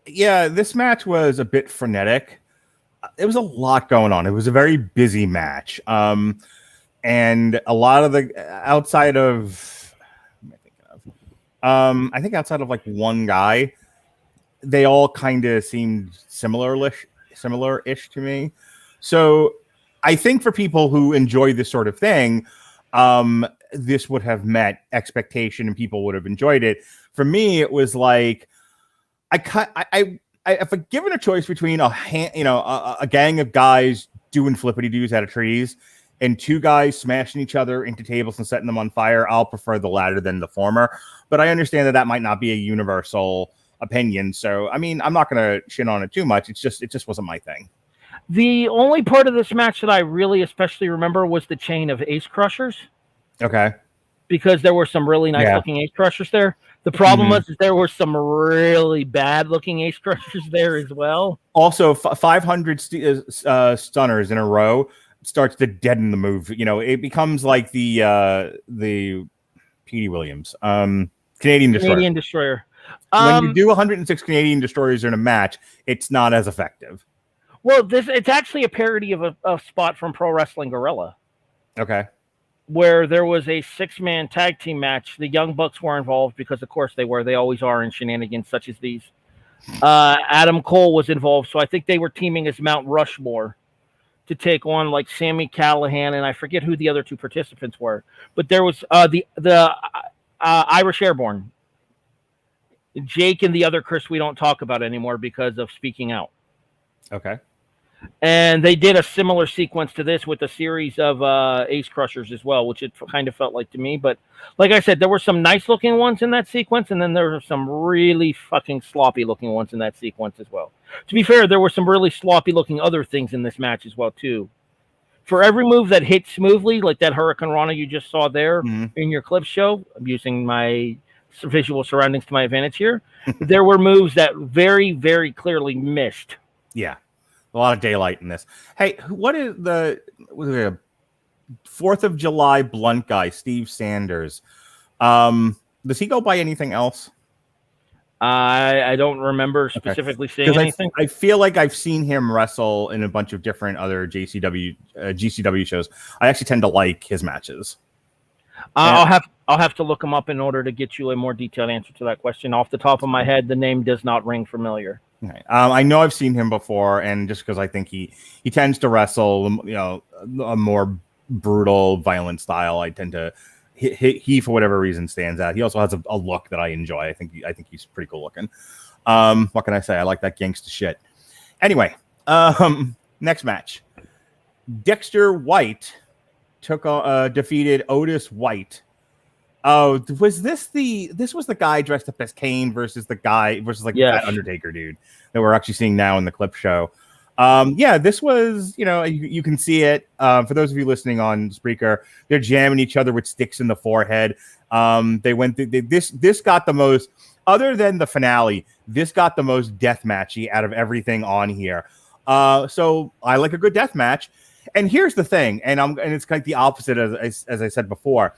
Yeah, this match was a bit frenetic. There was a lot going on. It was a very busy match. And a lot of the outside of I think outside of like one guy, they all kind of seemed similar-ish to me. So I think for people who enjoy this sort of thing, this would have met expectation and people would have enjoyed it. For me, it was like if I given a choice between a gang of guys doing flippity doos out of trees and two guys smashing each other into tables and setting them on fire, I'll prefer the latter than the former. But I understand that might not be a universal opinion. So, I mean, I'm not going to shit on it too much. It just wasn't my thing. The only part of this match that I really especially remember was the chain of ace crushers. Okay. Because there were some really nice looking ace crushers there. The problem was there were some really bad looking ace crushers there as well. Also, 500 stunners in a row starts to deaden the move. You know, it becomes like the P.D. Williams, Canadian Destroyer. When you do 106 Canadian Destroyers in a match, it's not as effective. Well, it's actually a parody of a spot from Pro Wrestling Guerrilla. Okay. Where there was a 6-man tag team match. The Young Bucks were involved because, of course, they were. They always are in shenanigans such as these. Adam Cole was involved, so I think they were teaming as Mount Rushmore to take on like Sami Callihan, and I forget who the other two participants were. But there was the Irish Airborne, Jake, and the other Chris we don't talk about anymore because of speaking out. Okay. And they did a similar sequence to this with a series of ace crushers as well, which it kind of felt like to me. But like I said, there were some nice looking ones in that sequence, and then there were some really fucking sloppy looking ones in that sequence as well. To be fair, there were some really sloppy looking other things in this match as well too. For every move that hit smoothly, like that Hurricane Rana you just saw there in your clip show, I'm using my visual surroundings to my advantage here. There were moves that very, very clearly missed. Yeah. A lot of daylight in this. Hey, what is the 4th of July blunt guy, Steve Sanders? Does he go by anything else? I don't remember specifically seeing anything. I feel like I've seen him wrestle in a bunch of different other GCW shows. I actually tend to like his matches. I'll have to look him up in order to get you a more detailed answer to that question. Off the top of my head, the name does not ring familiar. Okay. I know I've seen him before, and just because I think he tends to wrestle, a more brutal, violent style, I tend to he for whatever reason stands out. He also has a look that I enjoy. I think he's pretty cool looking. What can I say? I like that gangsta shit. Anyway, next match, Dexter White defeated Otis White. Oh, was this was the guy dressed up as Kane versus that Undertaker dude that we're actually seeing now in the clip show. This was, you can see it. For those of you listening on Spreaker, they're jamming each other with sticks in the forehead. They went through this got the most, other than the finale, this got the most death matchy out of everything on here. So I like a good death match. And here's the thing, and it's like the opposite as I said before.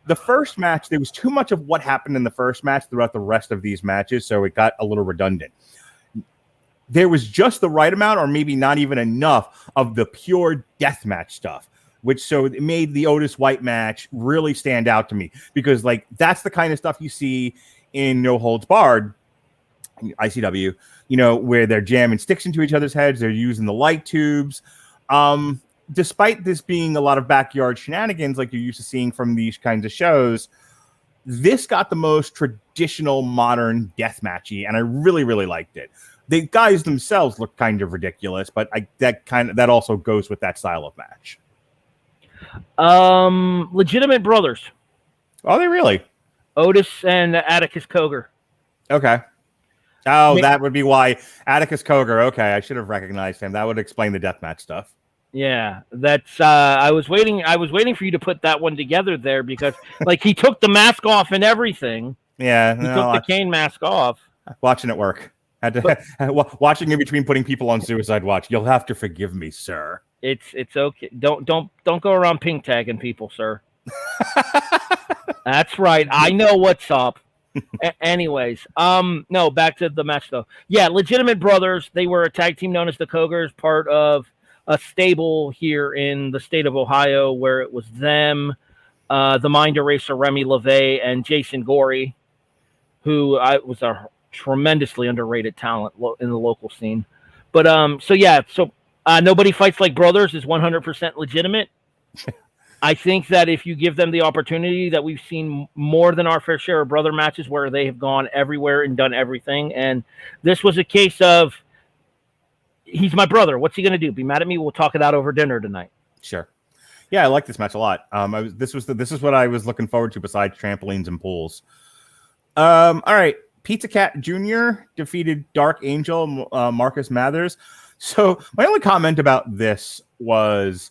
The first match, there was too much of what happened in the first match throughout the rest of these matches, so it got a little redundant. There was just the right amount, or maybe not even enough, of the pure deathmatch stuff, so it made the Otis White match really stand out to me, because like that's the kind of stuff you see in No Holds Barred, ICW, where they're jamming sticks into each other's heads, they're using the light tubes. Despite this being a lot of backyard shenanigans like you're used to seeing from these kinds of shows, this got the most traditional modern deathmatchy, and I really, really liked it. The guys themselves look kind of ridiculous, but that also goes with that style of match. Legitimate brothers. Are they really? Otis and Atticus Cogar. Okay. Oh, that would be why. Atticus Cogar. Okay, I should have recognized him. That would explain the deathmatch stuff. Yeah, that's I was waiting for you to put that one together there, because like he took the mask off and everything. Yeah, he took the Kane mask off. Watching it work. Watching in between putting people on suicide watch. You'll have to forgive me, sir. It's okay. Don't go around pink tagging people, sir. That's right. I know what's up. Anyways, no, back to the match though. Yeah, Legitimate Brothers. They were a tag team known as the Cogers, part of a stable here in the state of Ohio, where it was them, the Mind Eraser Remy LeVay, and Jason Gorey, who was a tremendously underrated talent in the local scene. But so Nobody Fights Like Brothers is 100% legitimate. I think that if you give them the opportunity, that we've seen more than our fair share of brother matches where they have gone everywhere and done everything. And this was a case of, he's my brother. What's he going to do? Be mad at me? We'll talk it out over dinner tonight. Sure. Yeah, I like this match a lot. This is what I was looking forward to besides trampolines and pools. All right. Pizza Cat Jr. defeated Dark Angel, Marcus Mathers. So my only comment about this was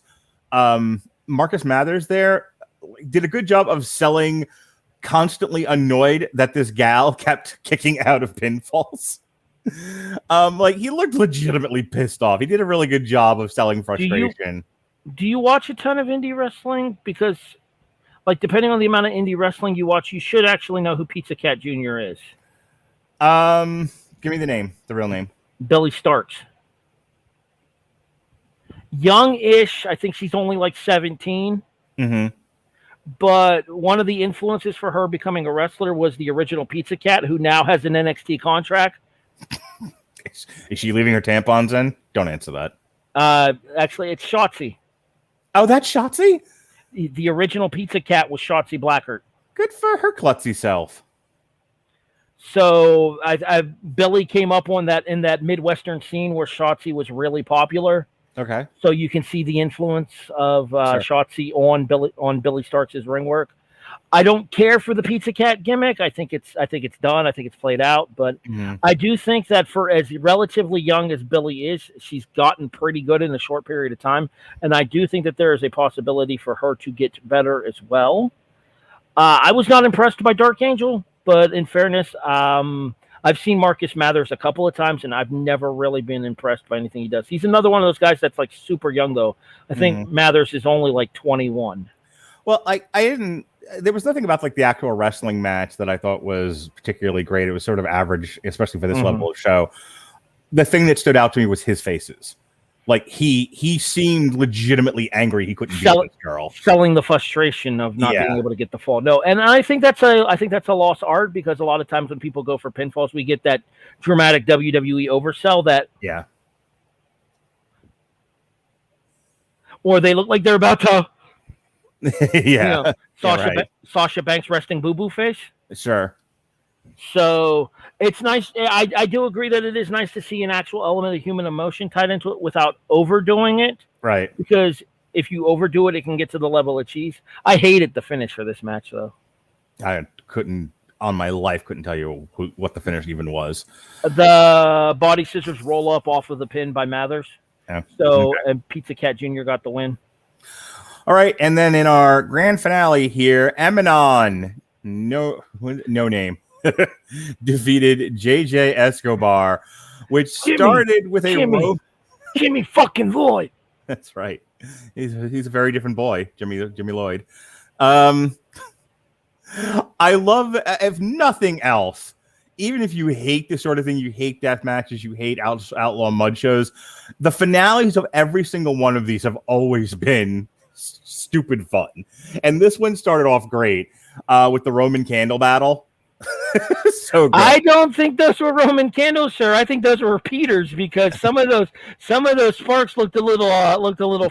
Marcus Mathers there did a good job of selling constantly annoyed that this gal kept kicking out of pinfalls. Like he looked legitimately pissed off. He did a really good job of selling frustration. Do you watch a ton of indie wrestling? Because like depending on the amount of indie wrestling you watch, you should actually know who Pizza Cat Jr. is. Give me the name, the real name. Billy Starks. Young-ish. I think she's only like 17. Mm-hmm. But one of the influences for her becoming a wrestler was the original Pizza Cat, who now has an NXT contract. Is she leaving her tampons in? Don't answer that. Actually, it's Shotzi. Oh, that's Shotzi? The original Pizza Cat was Shotzi Blackheart. Good for her klutzy self. So Billy came up on that in that Midwestern scene where Shotzi was really popular. Okay. So you can see the influence of Shotzi on Billy Starks' ring work. I don't care for the Pizza Cat gimmick. I think it's done. I think it's played out. But I do think that for as relatively young as Billy is, she's gotten pretty good in a short period of time. And I do think that there is a possibility for her to get better as well. I was not impressed by Dark Angel, but in fairness, I've seen Marcus Mathers a couple of times, and I've never really been impressed by anything he does. He's another one of those guys that's like super young, though. I think Mathers is only like 21. Well, I didn't. There was nothing about like the actual wrestling match that I thought was particularly great. It was sort of average, especially for this level of show. The thing that stood out to me was his faces. Like he seemed legitimately angry. He couldn't beat this girl, selling the frustration of not being able to get the fall. No, and I think that's a lost art because a lot of times when people go for pinfalls, we get that dramatic WWE oversell that or they look like they're about to Sasha Banks resting boo boo face. Sure. So it's nice. I do agree that it is nice to see an actual element of human emotion tied into it without overdoing it. Right. Because if you overdo it, it can get to the level of cheese. I hated the finish for this match, though. I couldn't tell you what the finish even was. The body scissors roll up off of the pin by Mathers. Yeah. So, and Pizza Cat Jr. got the win. All right. And then in our grand finale here, Eminon, no name, defeated JJ Escobar, which started with a rope. Jimmy fucking Lloyd. That's right. He's a very different boy, Jimmy Lloyd. I love, if nothing else, even if you hate this sort of thing, you hate death matches, you hate outlaw mud shows, the finales of every single one of these have always been stupid fun. And this one started off great with the Roman candle battle. So good. I don't think those were Roman candles, sir. I think those were repeaters because some of those sparks looked a little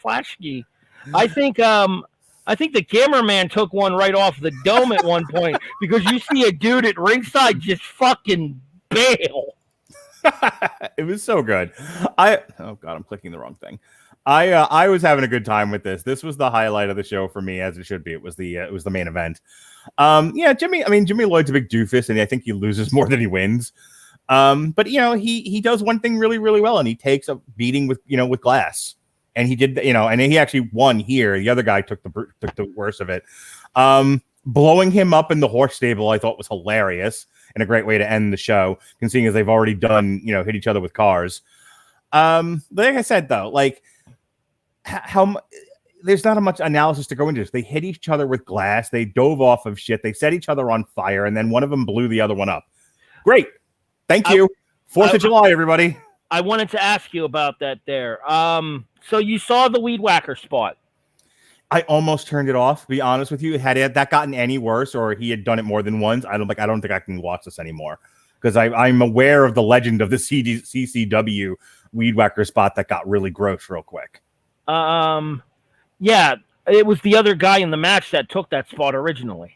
flashy. I think the cameraman took one right off the dome at one point because you see a dude at ringside just fucking bail. It was so good. Oh God, I'm clicking the wrong thing. I was having a good time with this. This was the highlight of the show for me, as it should be. It was the main event. Jimmy Lloyd's a big doofus, and I think he loses more than he wins. But he does one thing really, really well, and he takes a beating with glass. And he did, and he actually won here. The other guy took the worst of it. Blowing him up in the horse stable, I thought was hilarious and a great way to end the show, considering as they've already done, hit each other with cars. Like I said, though, like there's not much analysis to go into this. They hit each other with glass. They dove off of shit. They set each other on fire, and then one of them blew the other one up. Great. Thank you. 4th of July, everybody. I wanted to ask you about that there. So you saw the Weed Whacker spot. I almost turned it off, to be honest with you. Had that gotten any worse or he had done it more than once, I don't think I can watch this anymore. Because I'm aware of the legend of the CCW Weed Whacker spot that got really gross real quick. Yeah, It was the other guy in the match that took that spot originally.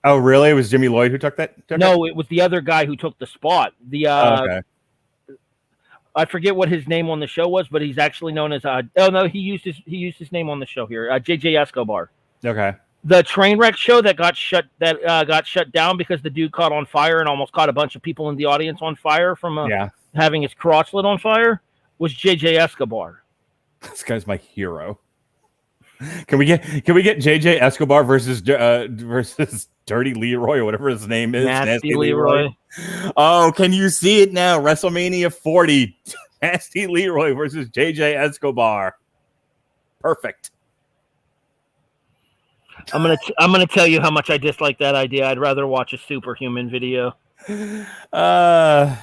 Oh, really? It was Jimmy Lloyd who took that? No, it was the other guy who took the spot. Okay. I forget what his name on the show was, but he's actually known as he used his name on the show here. JJ Escobar. Okay. The train wreck show that got shut down because the dude caught on fire and almost caught a bunch of people in the audience on fire from having his crotch lit on fire was JJ Escobar. This guy's my hero. Can we get JJ Escobar versus Dirty Leroy or whatever his name is? Nasty Leroy. Oh, can you see it now? WrestleMania 40. Nasty Leroy versus JJ Escobar. Perfect. I'm gonna tell you how much I dislike that idea. I'd rather watch a superhuman video. I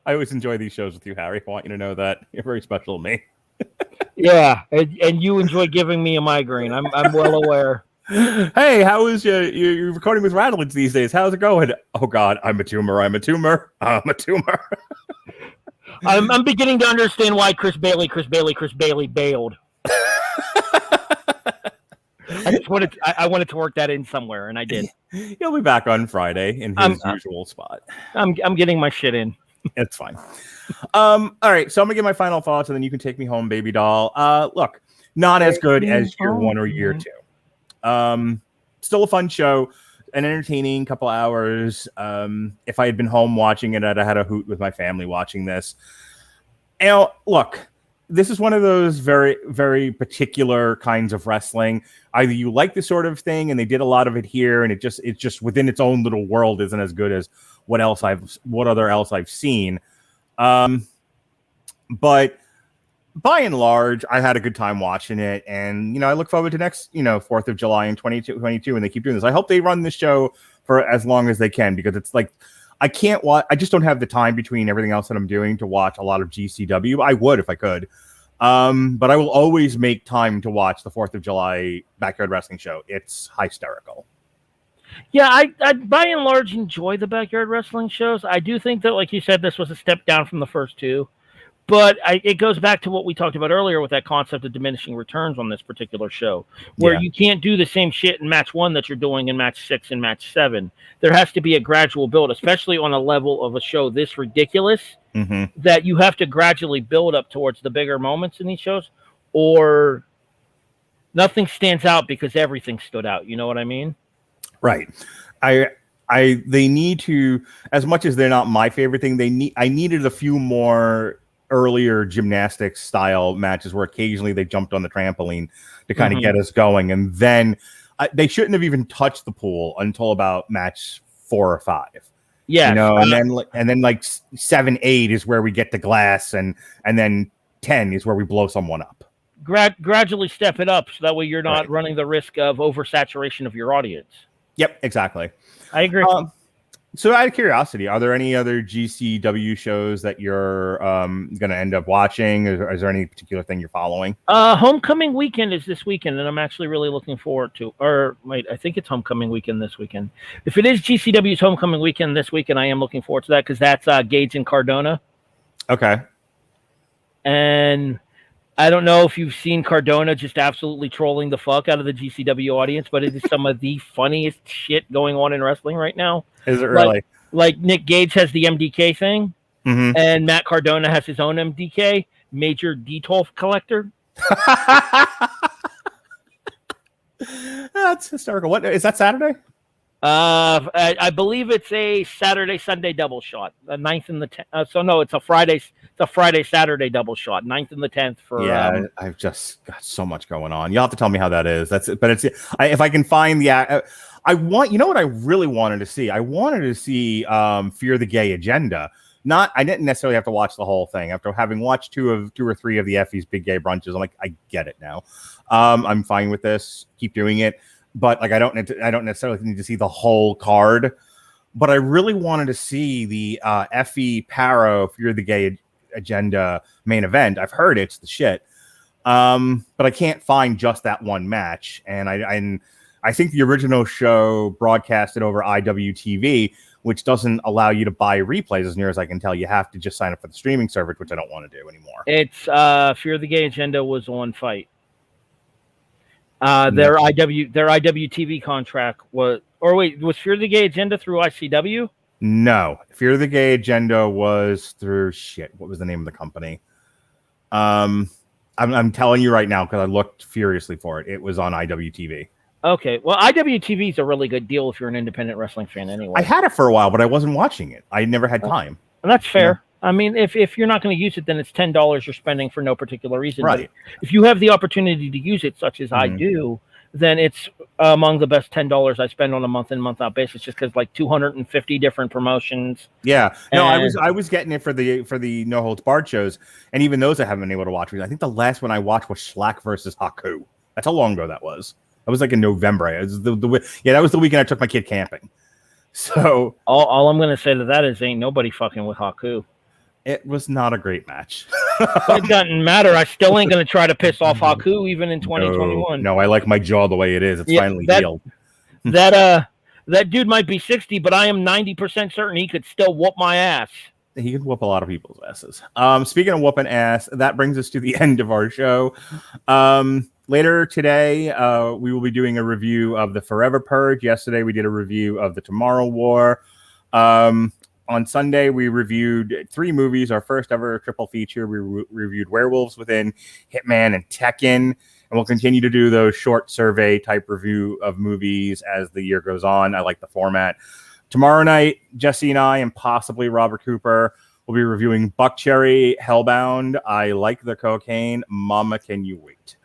always enjoy these shows with you, Harry. I want you to know that you're very special to me. Yeah, and you enjoy giving me a migraine. I'm well aware. Hey, how is you're recording with Radulich these days? How's it going? Oh God, I'm a tumor. I'm beginning to understand why Chris Bailey bailed. I wanted to work that in somewhere, and I did. He'll be back on Friday in his usual spot. I'm getting my shit in. It's fine. All right, so I'm gonna get my final thoughts, and then you can take me home, baby doll. Look, not as good as year 1 or year 2. Still a fun show, an entertaining couple hours. If I had been home watching it, I'd have had a hoot with my family watching this. And look, this is one of those very, very particular kinds of wrestling. Either you like this sort of thing, and they did a lot of it here, and it's just within its own little world isn't as good as what other else I've seen. But by and large, I had a good time watching it, and I look forward to next 4th of July in 2022 when they keep doing this. I hope they run this show for as long as they can, because it's like I can't watch. I just don't have the time between everything else that I'm doing to watch a lot of GCW. I would if I could, but I will always make time to watch the 4th of July Backyard Wrestling show. It's hysterical. Yeah, I by and large enjoy the Backyard Wrestling shows. I do think that, like you said, this was a step down from the first two. But it goes back to what we talked about earlier with that concept of diminishing returns on this particular show, where you can't do the same shit in match 1 that you're doing in match 6 and match 7. There has to be a gradual build, especially on a level of a show this ridiculous, that you have to gradually build up towards the bigger moments in these shows, or nothing stands out because everything stood out. You know what I mean? Right. They need to, as much as they're not my favorite thing, I needed a few more earlier gymnastics style matches where occasionally they jumped on the trampoline to kind of get us going, and then they shouldn't have even touched the pool until about match 4 or 5. Yeah, and then like 7, 8 is where we get the glass, and then 10 is where we blow someone up. Gradually step it up so that way you're not running the risk of oversaturation of your audience. Yep, exactly. I agree. So out of curiosity, are there any other GCW shows that you're going to end up watching? Is there any particular thing you're following? Homecoming weekend is this weekend, and I'm actually really looking forward to. Or wait, I think it's Homecoming weekend this weekend. If it is GCW's Homecoming weekend this weekend, I am looking forward to that because that's Gage and Cardona. Okay. And I don't know if you've seen Cardona just absolutely trolling the fuck out of the GCW audience, but it is some of the funniest shit going on in wrestling right now. Is it really? Like Nick Gage has the MDK thing, and Matt Cardona has his own MDK, Major Detoll Collector. That's hysterical. What is that, Saturday? I believe it's a Saturday-Sunday double shot. The 9th and the 10th. So no, it's a Friday-Saturday double shot. 9th and the 10th for. Yeah, I've just got so much going on. You'll have to tell me how that is. But it's if I can find the. I want. You know what I really wanted to see? I wanted to see Fear the Gay Agenda. I didn't necessarily have to watch the whole thing. After having watched 2 or 3 of the Effie's Big Gay Brunches, I'm like, I get it now. I'm fine with this. Keep doing it. But like, I don't necessarily need to see the whole card. But I really wanted to see the Effie Paro Fear the Gay Agenda main event. I've heard it's the shit. But I can't find just that one match. And I think the original show broadcasted over IWTV, which doesn't allow you to buy replays as near as I can tell. You have to just sign up for the streaming service, which I don't want to do anymore. It's Fear the Gay Agenda was on Fight. Their IWTV contract was, was Fear the Gay Agenda through ICW? No, Fear the Gay Agenda was through what was the name of the company? I'm telling you right now because I looked furiously for it. It was on IWTV. Okay, well, IWTV is a really good deal if you're an independent wrestling fan anyway. I had it for a while, but I wasn't watching it. I never had time. And that's fair. Yeah. I mean, if you're not going to use it, then it's $10 you're spending for no particular reason. Right. But if you have the opportunity to use it, such as I do, then it's among the best $10 I spend on a month in, month out basis, just because like 250 different promotions. Yeah. No, I was getting it for the No Holds Barred shows, and even those I haven't been able to watch. I think the last one I watched was Schlack versus Haku. That's how long ago that was. That was like in November. It was that was the weekend I took my kid camping. So all I'm going to say to that is ain't nobody fucking with Haku. It was not a great match. It doesn't matter. I still ain't going to try to piss off Haku even in 2021. No, I like my jaw the way it is. It's finally healed. That dude might be 60, but I am 90% certain he could still whoop my ass. He could whoop a lot of people's asses. Speaking of whooping ass, that brings us to the end of our show. Later today, we will be doing a review of the Forever Purge. Yesterday, we did a review of the Tomorrow War. On Sunday, we reviewed 3 movies. Our first ever triple feature. We reviewed Werewolves Within, Hitman, and Tekken. And we'll continue to do those short survey type review of movies as the year goes on. I like the format. Tomorrow night, Jesse and I, and possibly Robert Cooper, will be reviewing Buckcherry, Hellbound, I Like the Cocaine, Mama Can You Wait.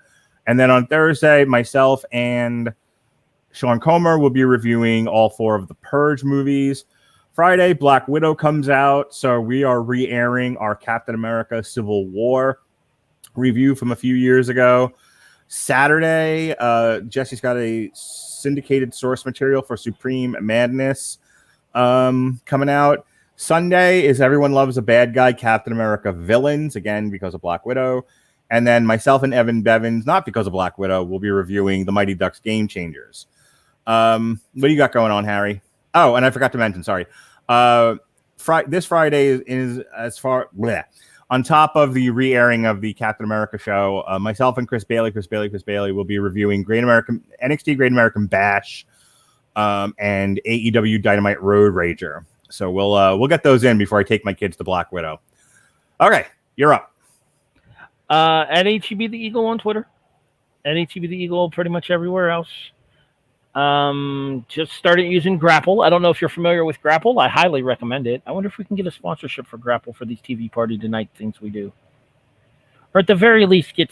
And then on Thursday, myself and Sean Comer will be reviewing all 4 of the Purge movies. Friday, Black Widow comes out, so we are re-airing our Captain America Civil War review from a few years ago. Saturday, Jesse's got a syndicated source material for Supreme Madness coming out. Sunday is Everyone Loves a Bad Guy, Captain America Villains, again, because of Black Widow. And then myself and Evan Bevins, not because of Black Widow, will be reviewing The Mighty Ducks Game Changers. What do you got going on, Harry? Oh, and I forgot to mention, sorry. This Friday is as far... Bleh. On top of the re-airing of the Captain America show, myself and Chris Bailey will be reviewing NXT Great American Bash and AEW Dynamite Road Rager. So we'll get those in before I take my kids to Black Widow. Okay, you're up. At HEB the Eagle on Twitter. At HEB the Eagle pretty much everywhere else. Just started using Grapple. I don't know if you're familiar with Grapple. I highly recommend it. I wonder if we can get a sponsorship for Grapple for these TV Party Tonight things we do. Or at the very least, get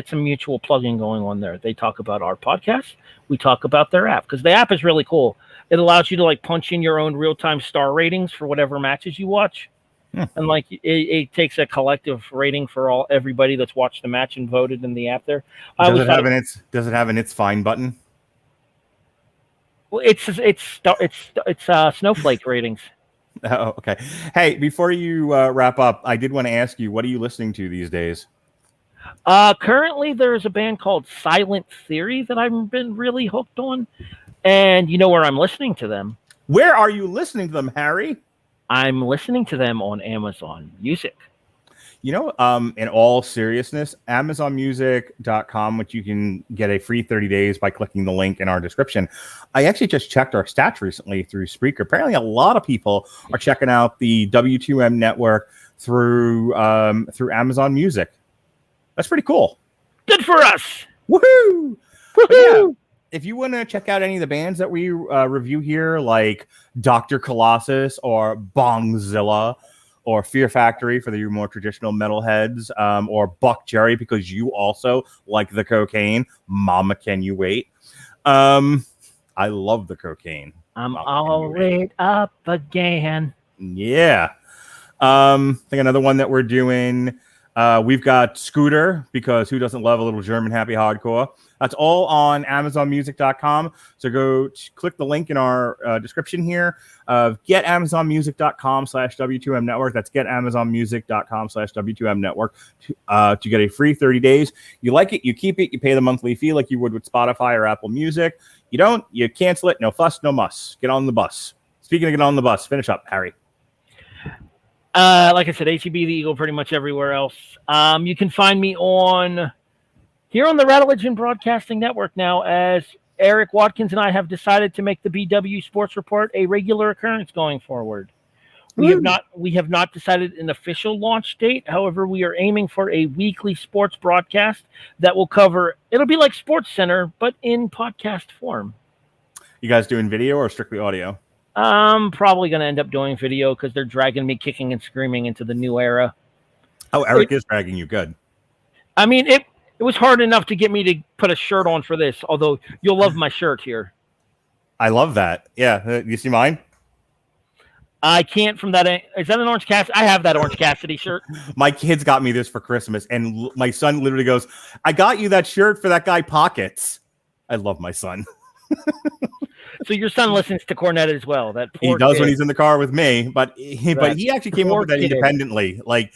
some mutual plugging going on there. They talk about our podcast. We talk about their app because the app is really cool. It allows you to like punch in your own real-time star ratings for whatever matches you watch. And like it takes a collective rating for everybody that's watched the match and voted in the app there. Does it have an It's Fine button? Well, it's Snowflake ratings. Oh, okay. Hey, before you wrap up, I did want to ask you, what are you listening to these days? Currently, there's a band called Silent Theory that I've been really hooked on, and you know where I'm listening to them. Where are you listening to them, Harry? I'm listening to them on Amazon Music. You know, in all seriousness, AmazonMusic.com, which you can get a free 30 days by clicking the link in our description. I actually just checked our stats recently through Spreaker. Apparently, a lot of people are checking out the W2M network through Amazon Music. That's pretty cool. Good for us. Woohoo! Woohoo! Yeah, if you want to check out any of the bands that we review here, like Dr. Colossus or Bongzilla, or Fear Factory for the more traditional metalheads, or Buckcherry because you also like the cocaine. Mama, Can You Wait? I love the cocaine. I'm all lit up again. Yeah. I think another one that we're doing, we've got Scooter, because who doesn't love a little German happy hardcore? That's all on AmazonMusic.com. So go click the link in our description here of getamazonmusic.com/W2M network. That's getamazonmusic.com/W2M network to get a free 30 days. You like it, you keep it, you pay the monthly fee like you would with Spotify or Apple Music. You don't, you cancel it. No fuss, no muss. Get on the bus. Speaking of get on the bus, finish up, Harry. Like I said, HEB the Eagle pretty much everywhere else. You can find me on here on the Radulich Broadcasting Network now, as Eric Watkins and I have decided to make the BW Sports Report a regular occurrence going forward. We have not decided an official launch date. However, we are aiming for a weekly sports broadcast that will cover. It'll be like Sports Center, but in podcast form. You guys doing video or strictly audio? I'm probably going to end up doing video because they're dragging me kicking and screaming into the new era. Oh, Eric is dragging you. Good. I mean, it was hard enough to get me to put a shirt on for this, although you'll love my shirt here. I love that. Yeah. You see mine? I can't from that. Is that an Orange Cassidy? I have that Orange Cassidy shirt. My kids got me this for Christmas, and my son literally goes, I got you that shirt for that guy Pockets. I love my son. So your son listens to Cornette as well. That poor he does kid. When he's in the car with me, but he actually came up with that independently. Like,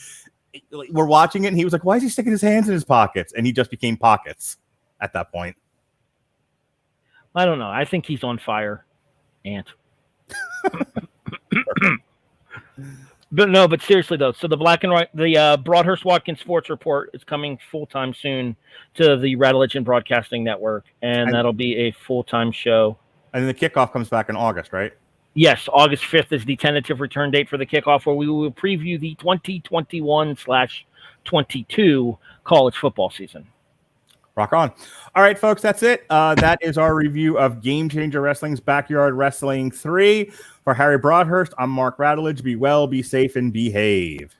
we're watching it, and he was like, why is he sticking his hands in his pockets? And he just became Pockets at that point. I don't know. I think he's on fire. Ant. But seriously though, so the Broadhurst Watkins Sports Report is coming full-time soon to the Radulich Broadcasting Network, and that'll be a full-time show. And then the kickoff comes back in August, right? Yes, August 5th is the tentative return date for the kickoff, where we will preview the 2021/22 college football season. Rock on. All right, folks, that's it. That is our review of Game Changer Wrestling's Backyard Wrestling 3. For Harry Broadhurst, I'm Mark Radulich. Be well, be safe, and behave.